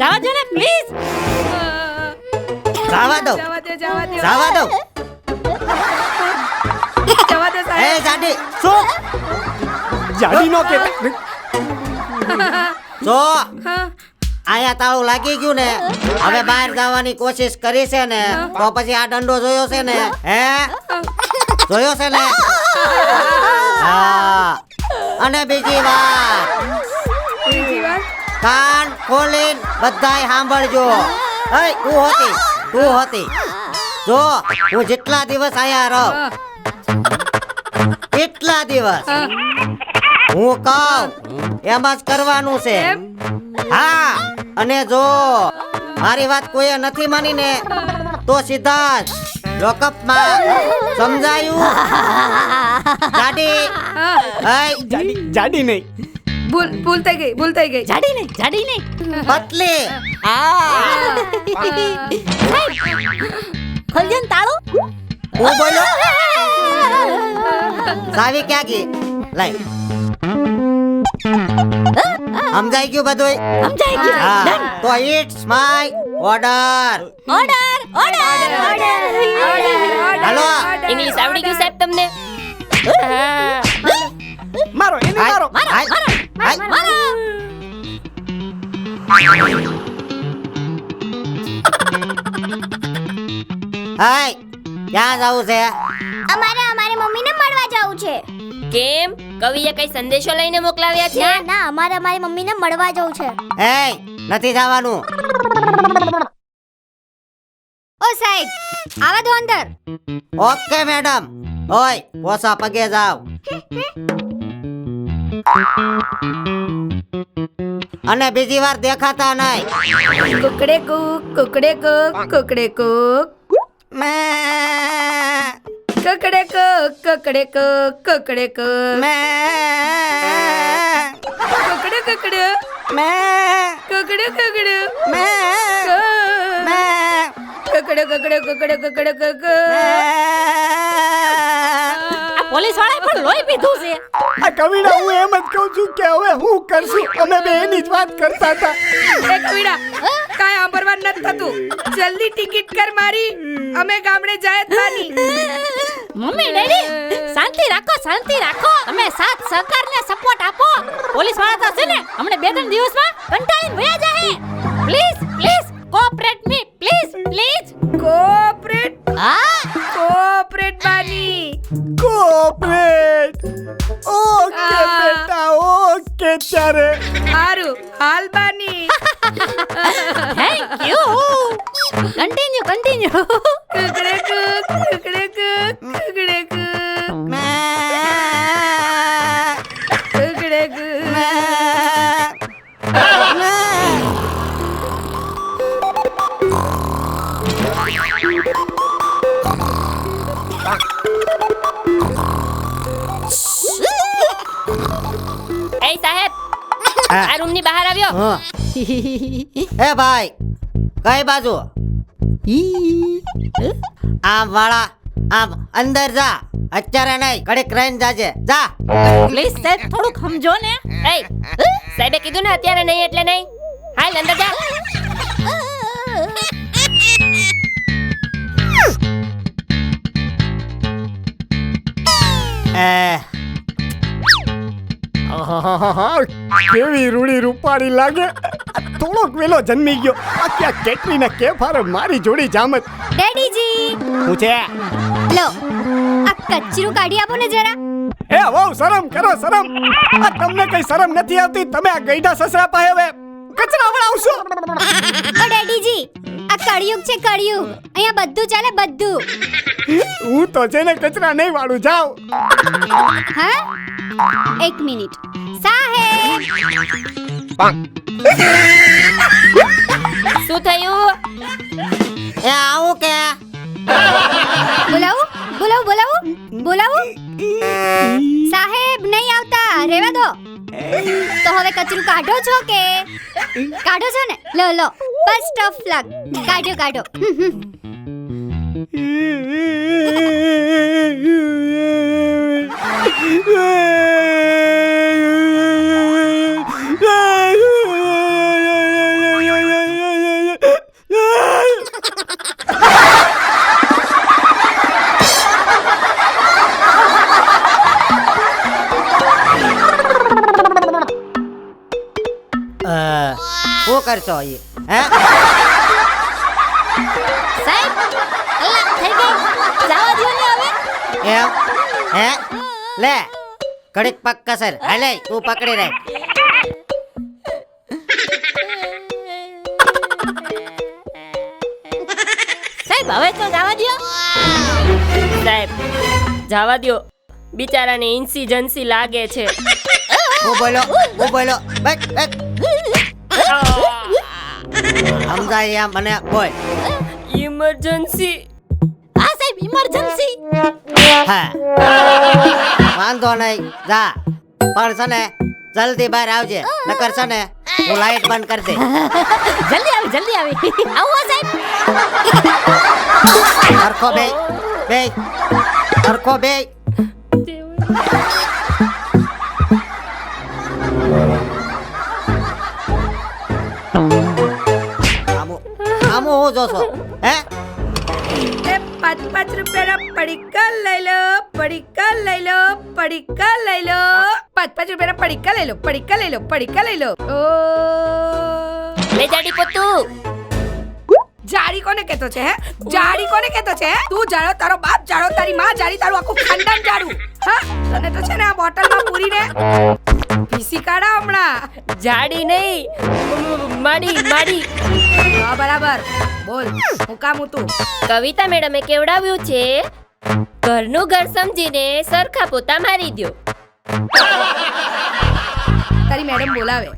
જવા દો ને પ્લીઝ. જવા દો. જવા દો જવા દો. જવા દો એ સાહેબ. જાડી શું જાડી નો કે જો હા. આયા તાળું લાગી ગયું ને હવે બહાર જવાની કોશિશ કરી છે ને તો પછી આ દંડો જોયો છે ને હે જોયો છે ને હા અને બીજી વાત બીજી વાત. કાન ખોલીને બધાય સાંભળજો એ તું હતી જો હું જેટલા દિવસ આયા રહું હા. એટલા દિવસ હા. હું કહું એમ જ કરવાનું છે એમ? હા અને જો મારી વાત કોઈએ નથી માની ને તો સીધા જ લોકઅપમાં સમજાયું જાડી હા. જાડી નહીં ભૂલ થઈ ગઈ. જાડી નહીં. પતલી ખોલજો ને તાળું. હું બોલો સાવી ક્યાં ગઈ લઈ સમજાઈ ગયું બધું સમજાઈ ગયું. હા Done. તો ઇટ્સ માય ઓર્ડર ઓર્ડર. હાલો ઇંગ્લિશ આવડી ગયું સાહેબ તમને? મારો એને મારો હાય ક્યાં જવું છે અમારી મમ્મીને મળવા જવું છે. કેમ કવિએ કઈ સંદેશો લઈને મોકલાવ્યા છે? ના મારી મમ્મીને મળવા જવું છે. એ નથી જવાનું ઓ સાહેબ આવા દો અંદર. ઓકે મેડમ ઓય પોસા પગે જાવ અને બીજી વાર દેખાતા નહીં કુકડે કુક. કુકડે કુક. કુકડે કુક. કુકડે કુક. કુકડે કુક. કુકડે કુક. કુકડે કુકડે. કુકડે કુકડે. કુકડે કુકડે કુકડે કુકડે કુક. આ પોલીસ વાળાએ પણ લોહી પીધું છે. આ કવિડા હું એમ જ કહું છું કે હવે હું કરશું અમે બે એની જ વાત કરતા હતા એ કવિડા કાંઈ સાંભળવા નથી થતું. જલ્દી ટિકિટ કર મારી. અમે ગામડે જાય જ બાની. મમ્મી ડેડી શાંતિ રાખો. તમે સાથ સહકાર ને સપોર્ટ આપો. પોલીસ વાળા તો છે ને હમણે 2-3 દિવસમાં કંટાળીને વયા જાહે. Please cooperate me please. Cooperate. હા કોઓપરેટ બાની. કોઓપરેટ ઓકે આ. બેટા ઓકે ત્યારે હારું હાલ બાની. Thank you. કન્ટિન્યુ કુકડે કુક. કુકડે કુક. કુકડે કુક. કુકડે કુક. એ સાહેબ આ રૂમ ની બહાર આવ્યો. હા. એ ભાઈ કઈ બાજુ આમ વાળા આમ અંદર જા અત્યારે નહીં ઘડીક રહીને જાજે જા પ્લીઝ સાહેબ થોડુંક સમજો ને. એ સાહેબે કીધું ને અત્યારે નહીં એટલે નહીં. હાલ અંદર જા. કેવી રૂડી રૂપાળી લાગે થોડોક વેલો જન્મી ગયો બાકી આ કેટરીના કેફ હારે મારી જોડી જામત ડેડીજી હું છે લો આ કચરું કાઢી આપો ને જરા. એ વહુ શરમ કરો શરમ આ તમને કઈ શરમ નથી આવતી તમે આ ગઈઢા સસરા પાસે હવે કચરા વળાવશો ઓ ડેડીજી આ કળિયુગ છે કળિયુગ. અહીંયા બધું ચાલે બધું. હું તો છે ને કચરા નહીં વાળું જાવ હા 1 મિનિટ સાહેબ. શું થયું? એ આવું કે બોલાવું સાહેબ નહીં આવતા રેવા દો. તો હવે કચરું કાઢો છો કે કાઢો છો ને લો ફર્સ્ટ ઓફ લક કાઢો. શું કરશો એ હે સાહેબ કલાક થઈ ગઈ જવા દ્યો ને હવે એમ હે લે કડીક પગ કસર હાલે તું પકડી રાખ સાહેબ હવે તો જવા દ્યો સાહેબ જવા દ્યો, બિચારાને ઇન્સિજન્સી લાગે છે. હું બોલો બસ સમજાય એમ મને બોલ ઇમરજન્સી. હા સાહેબ ઇમરજન્સી હા વાંધો નહીં જા પણ છે ને જલ્દી બહાર આવજે નકર છે ને હું લાઈટ બંધ કરી દે જલ્દી આવી આવો સાહેબ સરખો બે સરખો બે આમો હું જોશો હે એ 5 રૂપિયાના પડીકા લઈ લો, પડીકા લઈ લો, પડીકા લઈ લો. 5 રૂપિયાના પડીકા લઈ લો. ઓ લે જાડી પોતું. જાડી કોને કહેતો છે હે? જાડી કોને કહેતો છે? તું જાડો, તારો બાપ જાડો, તારી માં જાડી, તારું આખું ખાનદાન જાડું. હા તને તો છે ને આ બોટલમાં પૂરીને પીસી કાઢા હમણાં. જાડી નહીં, માડી. હા બરાબર બોલ હું કામ તું. કવિતા મેડમે કેવડાવ્યું છે, ઘરનું ઘર સમજીને સરખા પોતા મારી દ્યો. તારી મેડમ બોલાવે.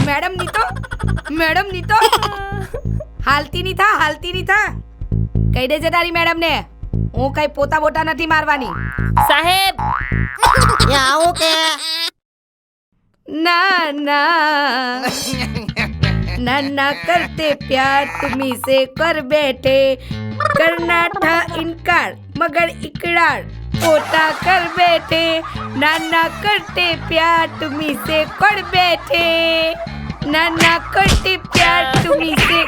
મેડમ ની તો હાલતી ની થા. કહી દેજે તારી મેડમ ને હું કઈ પોતા બોટા નથી મારવાની. સાહેબ આવું કે ना करते प्यार तुम्ही से कर बैठे करना था इनकार मगर इकरार पोता कर बैठे ना करते प्यार तुम्ही से कर बैठे ना करते प्यार तुम्ही से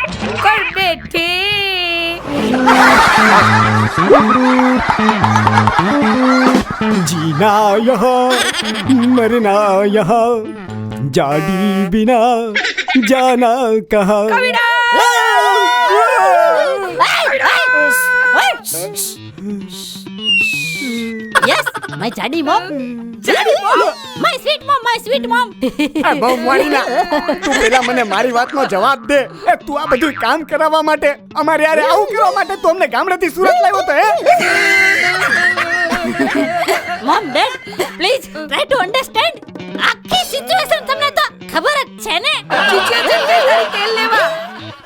कर बैठे. जीना यहाँ मरना यहाँ जाड़ी बिना जाना कहाँ. યસ માય જાડી મોમ માય સ્વીટ મોમ બહુ મોડી ના તું પેલા મને મારી વાતનો જવાબ દે. તું આ બધું કામ કરાવવા માટે અમારે યારે આવું કરવા માટે તું અમને ગામડેથી સુરત લાવ્યો તો હે? Mom dead please try to understand આખી સિચ્યુએશન તમને તો ખબર જ છે ને.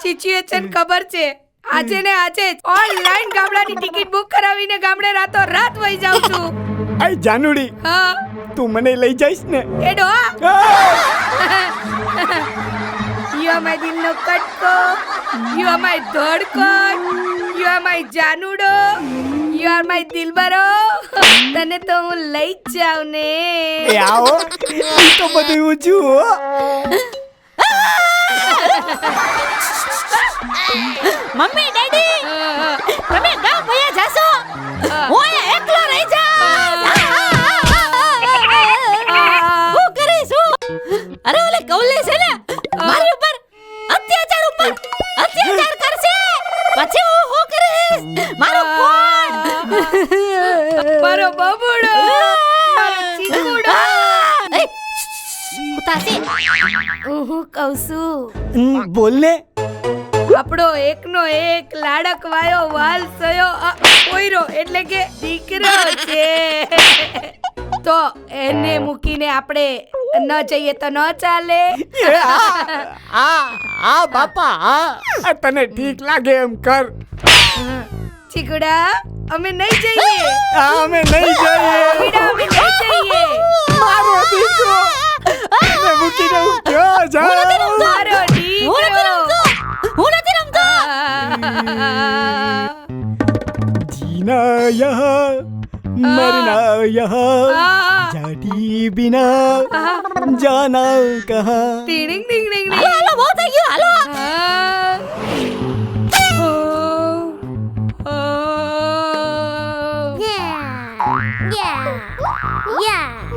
સિચ્યુએશન ખબર છે. આજે ને આજે જ ઓનલાઈન ગામડાની ટિકિટ બુક કરાવીને ગામડે રાતો રાત વહી જાઉં છું. આઈ જાનુડી હા તું મને લઈ જઈશ ને? એ ડોહા યુ આર માય દિલનો કટકો, યુ આર માય ધડકન, યુ આર માય જાનુડો, યુ આર માય દિલબરો. તને તો હું લઈ જ જાઉં ને. એ આવો ઈ તો બધું ઊંચું હો. મમ્મી ડેડી તમે ગામ ભયા જાશો હું અહીંયા એકલો રહી જાઉં. હું કરીશ હું? અરે ઓલે કૌલી છે ને મારી ઉપર અત્યાચાર કરશે પછી હું શું કરીશ? મારો કોણ? મારો બબુડો, મારો ચીકુડો. ઉતાસી હું કહું છું બોલ ને. આપણો એકનો એક લાડક વાયો વાલ સયો પોયરો એટલે કે દીકરો છે. તો એને મૂકીને આપણે ન જઈએ તો ન ચાલે. આ બાપા આ તને ઠીક લાગે એમ કર. ચીકુડા અમે નહીં જઈએ. અમે નહીં જઈએ. ચીકુડા અમે નહીં જઈએ. મારો દીકરો ને મૂકીને હું ક્યાં જાઉં? મારો દીકરો. હું નથી રમતો. जीना यहाँ मरना यहाँ जाती बिना जाना कहाँ. ટીડિંગ ડિંગ ડિંગ ડિંગ. હાલો બહુ થઈ ગયું હાલો.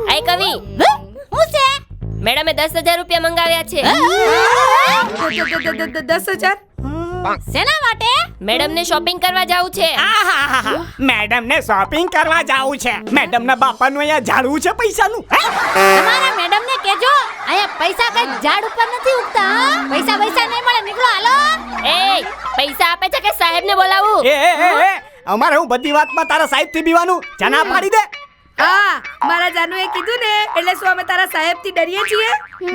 આય કવિ, હું છે મેડમે 10,000 રૂપિયા મંગાવ્યા છે. 10,000 શેના માટે? મેડમને શોપિંગ કરવા જાવું છે. મેડમ ને શોપિંગ કરવા જાવું છે. મેડમ ના બાપાનું અહીંયા ઝાડવું છે પૈસાનું. તમારા મેડમ ને કહેજો અહીંયા પૈસા કઈ ઝાડ ઉપર નથી ઉગતા, હા? પૈસા નહીં મળે, નીકળો હાલો. એ પૈસા આપે છે કે સાહેબને બોલાવું? એ અમારે હું બધી વાતમાં તારા સાહેબ થી બીવાનું જના પાડી દે. હા મારા જાનુએ કીધું ને એટલે શું અમે તારા સાહેબ થી ડરીએ છીએ?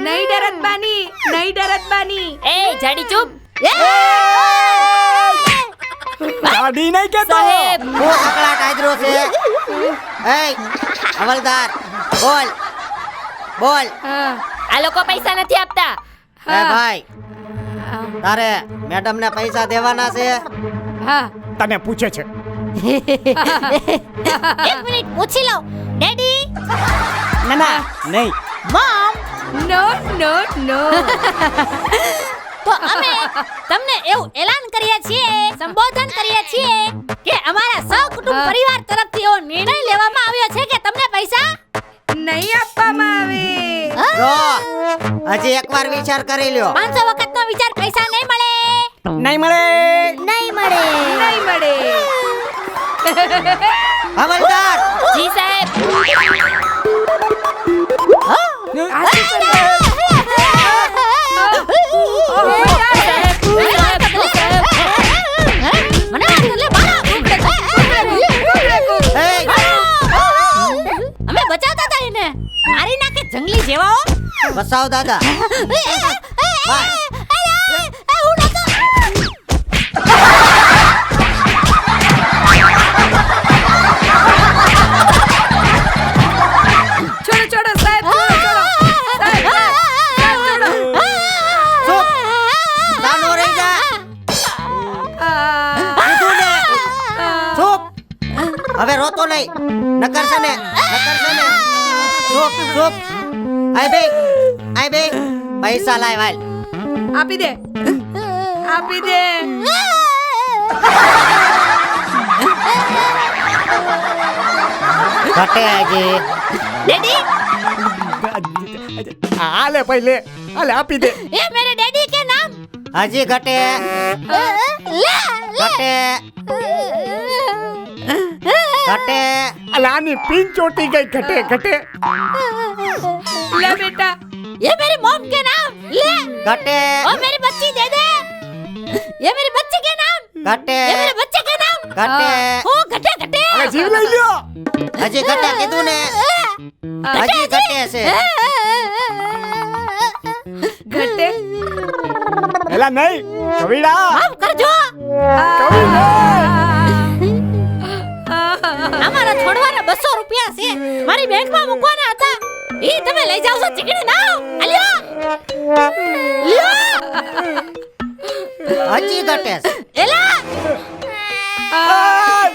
નહીં ડરત બાની, નહીં ડરત બાની. એ જાડી ચૂપ. ગાડી નહીં કેતો. સાહેબ હું કકળાટ આદરો છે. એ હવલદાર બોલ. હા આ લોકો પૈસા નથી આપતા. એ ભાઈ તારે મેડમ ને પૈસા દેવાના છે? હા તને પૂછે છે. એક મિનિટ પૂછી લઉં. ડેડી, ના નહીં. મમ, નો નો નો તો અમે તમને એવું એલાન કરીએ છીએ, સંબોધન કરીએ છીએ કે અમારા સહકુટુંબ પરિવાર તરફથી એવો નિર્ણય લેવામાં આવ્યો છે કે તમને પૈસા નહીં આપવામાં આવે. જો હજી એકવાર વિચાર કરી લ્યો. 500 વખતનો વિચાર, પૈસા નહીં મળે. નહીં મળે. નહીં મળે. નહીં મળે. હવલદાર જી સાહેબ. આ શું કરે? મને લે બાળા. એ અમે બચાવતા હતા એને, મારી નાખે જંગલી જેવાઓ. બસાવ દાદા. છોડો સાહેબ, છોડો. સાહેબ, છોડો. ચૂપ તાનો રહી જા. કીધું ને ચૂપ. હવે રોતો નહીં. નકર છે ને ચૂપ. આય બે પૈસા લાય વાલ. આપી દે. ઘટે હજી. ડેડી, હાલે પहिले હાલે આપી દે. ये मेरे डैडी के नाम. હજી ઘટે. અલા આની પિન ચોટી ગઈ. ઘટે. લે બેટા. ये मेरी मॉम के नाम. ले, ઘટે. ओ मेरी बच्ची दे दे. ये मेरी बच्ची के नाम. ઘટે. ये मेरे बच्चे के नाम. ઘટે. ओ घटे घटे. હવે જીવ લઈ લ્યો. હજી ઘટે કીધું ને. હજી ઘટે છે. ઘટે. એલા નહીં કવિડા. माफ करजो. અમારા છોડવાના 200 રૂપિયા છે, મારી બેંકમાં મૂકવાના હતા. ઈ તમે લઈ જાવ છો ચીકણી ના. અલ્યો હજી ઘટે છે. એલા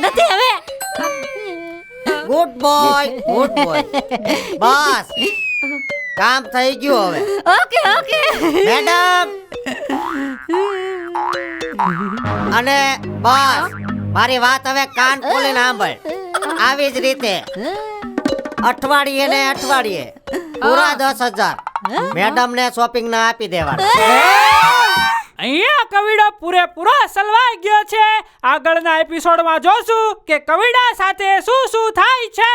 નથી હવે. Good boy. બસ કામ થઈ ગયું હવે. ઓકે મેડમ અને બસ મારી વાત હવે કાન ખોલીને સાંભળ. આવી જ રીતે અઠવાડિયે પૂરા 10,000 મેડમ ને શોપિંગ ના આપી દેવાના. અહીંયા કવિડો પૂરેપૂરો સલવાઈ ગયો છે. આગળના એપિસોડમાં જોશું કે કવિડા સાથે શું થાય છે.